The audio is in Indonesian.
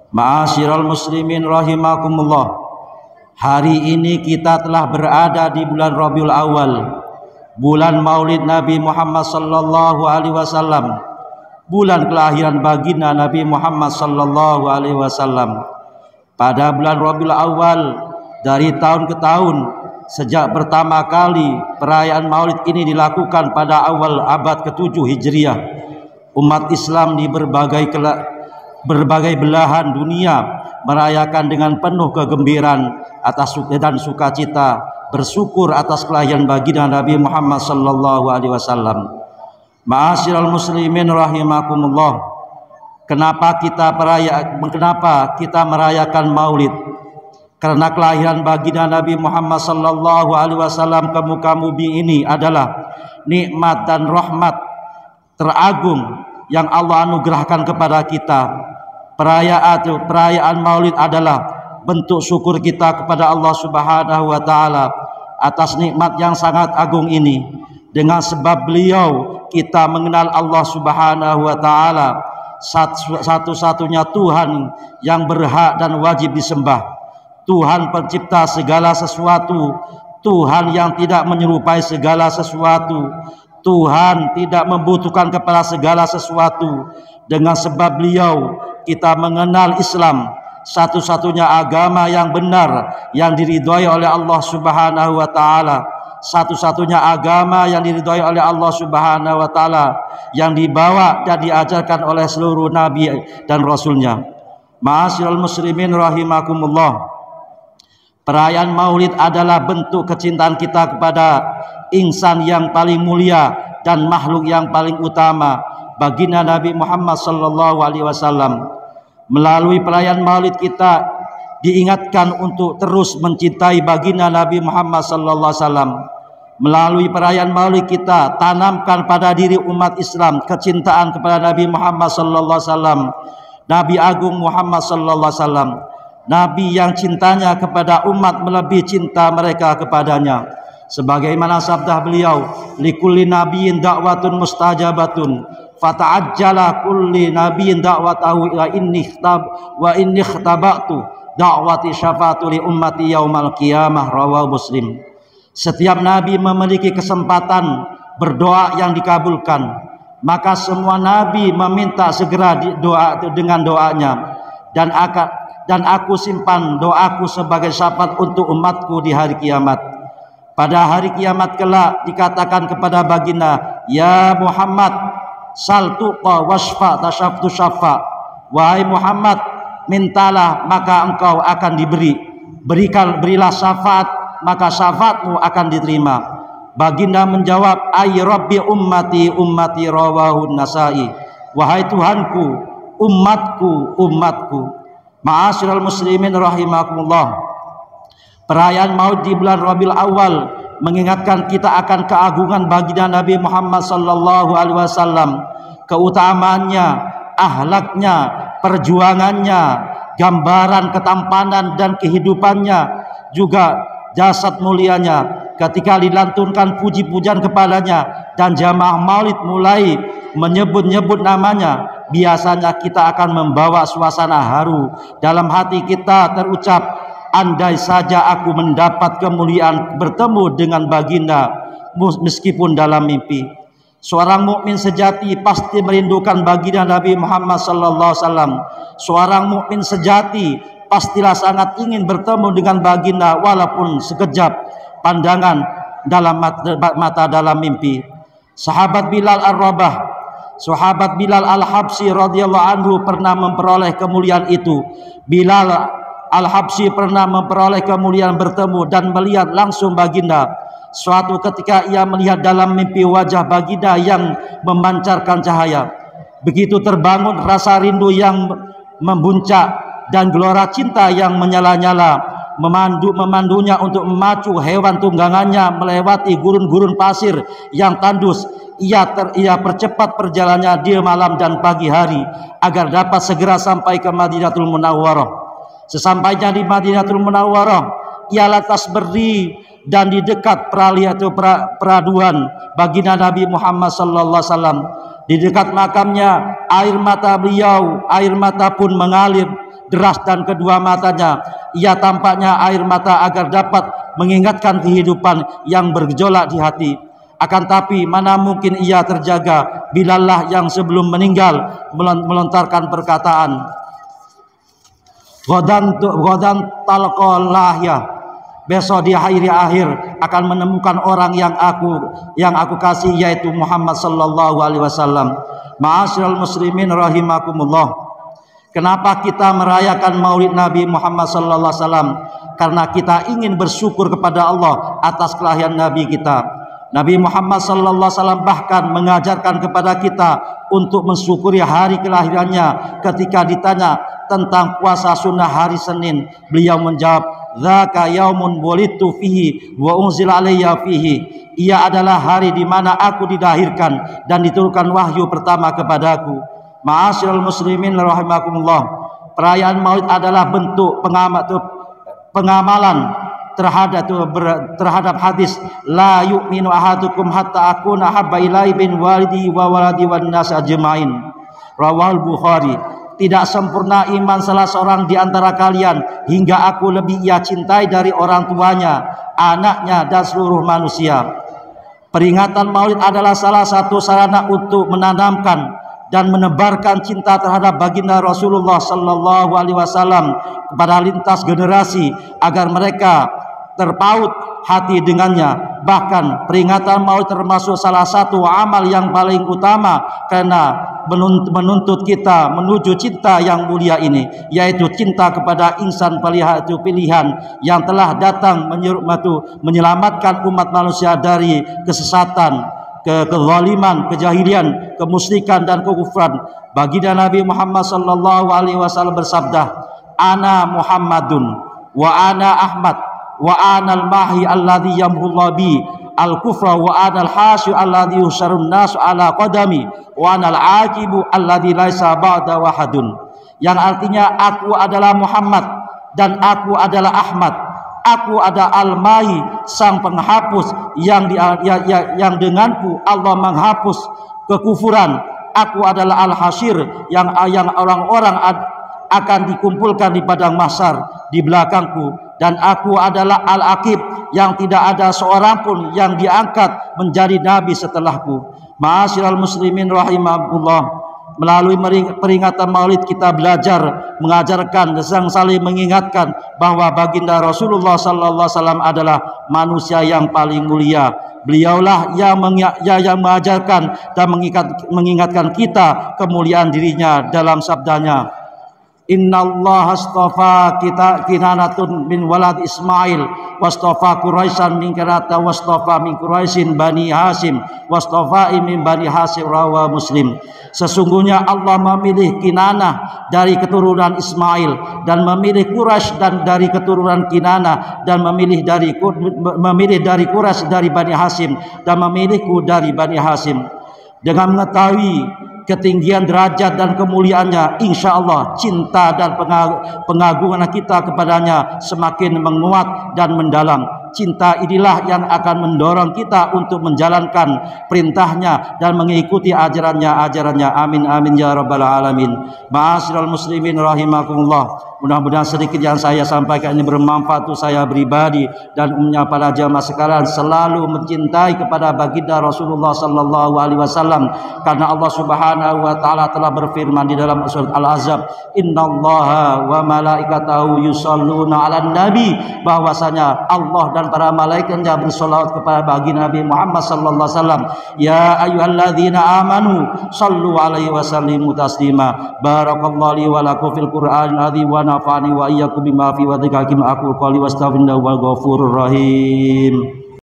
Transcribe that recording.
Ma'asyiral muslimin rahimakumullah. Hari ini kita telah berada di bulan Rabiul Awal, bulan Maulid Nabi Muhammad sallallahu alaihi wasallam, bulan kelahiran baginda Nabi Muhammad sallallahu alaihi wasallam. Pada bulan Rabiul Awal dari tahun ke tahun, sejak pertama kali perayaan Maulid ini dilakukan pada awal abad ke-7 Hijriah, umat Islam di berbagai belahan dunia merayakan dengan penuh kegembiraan dan sukacita, bersyukur atas kelahiran baginda Nabi Muhammad sallallahu alaihi wasallam. Ma'asyiral muslimin rahimakumullah. Kenapa kita merayakan Maulid? Karena kelahiran baginda Nabi Muhammad sallallahu alaihi wasallam ke muka bumi ini adalah nikmat dan rahmat teragung yang Allah anugerahkan kepada kita. Perayaan Maulid adalah bentuk syukur kita kepada Allah Subhanahu wa taala atas nikmat yang sangat agung ini. Dengan sebab beliau kita mengenal Allah Subhanahu wa taala, satu-satunya Tuhan yang berhak dan wajib disembah, Tuhan pencipta segala sesuatu, Tuhan yang tidak menyerupai segala sesuatu, Tuhan tidak membutuhkan kepada segala sesuatu. Dengan sebab beliau kita mengenal Islam, satu-satunya agama yang benar yang diridhoi oleh Allah Subhanahu wa taala, satu-satunya agama yang diridhoi oleh Allah Subhanahu wa taala, yang dibawa dan diajarkan oleh seluruh nabi dan rasulnya. Ma'asyiral muslimin rahimakumullah. Perayaan Maulid adalah bentuk kecintaan kita kepada insan yang paling mulia dan makhluk yang paling utama, baginda Nabi Muhammad sallallahu alaihi wasallam. Melalui perayaan Maulid kita diingatkan untuk terus mencintai baginda Nabi Muhammad sallallahu alaihi wasallam. Melalui perayaan Maulid kita tanamkan pada diri umat Islam kecintaan kepada Nabi Muhammad sallallahu alaihi wasallam, Nabi Agung Muhammad sallallahu alaihi wasallam, Nabi yang cintanya kepada umat melebihi cinta mereka kepadanya. Sebagaimana sabda beliau, likulli nabiyyin da'watun mustajabatun fata'ajjala kulli nabiyyin da'watahu wa inni ikhtaba'tu da'wati syafa'atu li ummati yaumal qiyamah, rawahu Muslim. Setiap nabi memiliki kesempatan berdoa yang dikabulkan, maka semua nabi meminta segera doa dengan doanya, dan aku simpan doaku sebagai syafaat untuk umatku di hari kiamat. Pada hari kiamat kelak dikatakan kepada baginda, ya Muhammad, sal tuqa wasfa tasyaftu syafa. Wahai Muhammad, mintalah maka engkau akan diberi, berilah syafaat maka syafaatmu akan diterima. Baginda menjawab, ay rabbi ummati ummati, rawahu Nasai. Wahai Tuhanku, umatku. Ma'asyiral muslimin rahimakumullah. Perayaan Maulid di bulan Rabiul Awal mengingatkan kita akan keagungan baginda Nabi Muhammad sallallahu alaihi wasallam, keutamaannya, akhlaknya, perjuangannya, gambaran ketampanan dan kehidupannya, juga jasad mulianya. Ketika dilantunkan puji-pujian kepadanya dan jamaah Maulid mulai menyebut-nyebut namanya, biasanya kita akan membawa suasana haru. Dalam hati kita terucap, andai saja aku mendapat kemuliaan bertemu dengan baginda meskipun dalam mimpi. Seorang mukmin sejati pasti merindukan baginda Nabi Muhammad sallallahu alaihi wasallam. Seorang mukmin sejati pastilah sangat ingin bertemu dengan baginda walaupun sekejap pandangan dalam mata dalam mimpi. Sahabat Bilal Ar-Rabah, sahabat Bilal Al-Habsyi radhiyallahu anhu pernah memperoleh kemuliaan itu. Bilal Al-Habsyi pernah memperoleh kemuliaan bertemu dan melihat langsung baginda. Suatu ketika ia melihat dalam mimpi wajah baginda yang memancarkan cahaya. Begitu terbangun rasa rindu yang membuncak dan gelora cinta yang menyala-nyala memandunya untuk memacu hewan tunggangannya melewati gurun-gurun pasir yang tandus. Ia percepat perjalanannya di malam dan pagi hari agar dapat segera sampai ke Madinatul Munawwarah. Sesampainya di Madinatul Munawwarah, ia lantas berdiri dan di dekat peraduan baginda Nabi Muhammad sallallahu alaihi wasallam. Di dekat makamnya air mata pun mengalir deras dan kedua matanya. Ia tampaknya air mata agar dapat mengingatkan kehidupan yang bergejolak di hati. Akan tapi mana mungkin ia terjaga. Bilallah yang sebelum meninggal melontarkan perkataan, Ghadan talqalahya, besok di hari akhir akan menemukan orang yang aku kasih, yaitu Muhammad sallallahu alaihi wasallam. Ma'asyiral muslimin rahimakumullah. Kenapa kita merayakan Maulid Nabi Muhammad sallallahu alaihi wasallam? Karena kita ingin bersyukur kepada Allah atas kelahiran Nabi kita. Nabi Muhammad sallallahu alaihi wasallam bahkan mengajarkan kepada kita untuk mensyukuri hari kelahirannya. Ketika ditanya tentang puasa sunnah hari Senin, beliau menjawab, "Dzaka yaumun wulidtu fihi wa unzila alayya fihi." Ia adalah hari di mana aku dilahirkan dan diturunkan wahyu pertama kepadaku. Ma'asyiral muslimin rahimakumullah. Perayaan Maulid adalah bentuk pengamalan terhadap hadis, la yu'minu ahadukum hatta akuna habba ilaihi bin walidi wa waladi wan nas ajmain. Rawahul Bukhari. Tidak sempurna iman salah seorang di antara kalian hingga aku lebih ia cintai dari orang tuanya, anaknya, dan seluruh manusia. Peringatan Maulid adalah salah satu sarana untuk menanamkan dan menebarkan cinta terhadap baginda Rasulullah sallallahu alaihi wasallam kepada lintas generasi agar mereka terpaut hati dengannya. Bahkan peringatan Maulid termasuk salah satu amal yang paling utama karena menuntut kita menuju cinta yang mulia ini, yaitu cinta kepada insan pilihan yang telah datang menyelamatkan umat manusia dari kesesatan, kezaliman, kejahilian, kemusyrikan, dan kekufuran. Baginda Nabi Muhammad sallallahu alaihi wasallam bersabda, "Ana Muhammadun wa ana Ahmad wa ana al-mahi alladhi yamhullahu bi al-kufra wa ana al-hasyu alladhi yusharun nasu ala qadami wa ana al-aqibu alladhi laisa ba'da wahadun." Yang artinya, aku adalah Muhammad dan aku adalah Ahmad. Aku ada Al-Mahi, sang penghapus yang denganku Allah menghapus kekufuran. Aku adalah Al-Hasyir yang orang-orang akan dikumpulkan di padang mahsyar di belakangku. Dan aku adalah Al-Aqib yang tidak ada seorang pun yang diangkat menjadi nabi setelahku. Ma'asyiral muslimin rahimakumullah. Melalui peringatan Maulid kita belajar mengajarkan dan saling mengingatkan bahwa baginda Rasulullah sallallahu alaihi wasallam adalah manusia yang paling mulia. Beliaulah yang mengajarkan dan mengingatkan kita kemuliaan dirinya dalam sabdanya, "Innallaha astafa Kinanatun min walad Ismail wastafa Quraisyan min Kinanata wastafa min Quraisyin Bani Hasim wastafa min Bani Hasim." Rawa Muslim. Sesungguhnya Allah memilih Kinanah dari keturunan Ismail dan memilih Quraisy dan dari keturunan Kinanah dan memilih dari Quraisy dari Bani Hasim dan memilihku dari Bani Hasim. Dengan mengetahui ketinggian derajat dan kemuliaannya, insya Allah cinta dan pengagungan kita kepadanya semakin menguat dan mendalam. Cinta inilah yang akan mendorong kita untuk menjalankan perintahnya dan mengikuti ajarannya. Amin amin ya rabbal alamin. Ma'asyiral muslimin rahimakumullah. Mudah-mudahan sedikit yang saya sampaikan ini bermanfaat untuk saya pribadi dan umumnya para jamaah sekalian selalu mencintai kepada baginda Rasulullah sallallahu alaihi wasallam, karena Allah Subhanahu wa taala telah berfirman di dalam surat Al-Ahzab, "Innallaha wa malaikatahu yusholluna 'alan nabi", bahwasanya Allah dan para malaikatnya bersolawat kepada baginda Nabi Muhammad sallallahu alaihi wasallam. Ya ayyuhalladzina amanu shallu alaihi wa sallimu taslima. Barakallahu li wa lakum fil Qur'anil azim wa nafa'ani wa iyyakum bima fi wa dzikrikum aqulu qali wastaghfirullaha wal ghafurur rahim.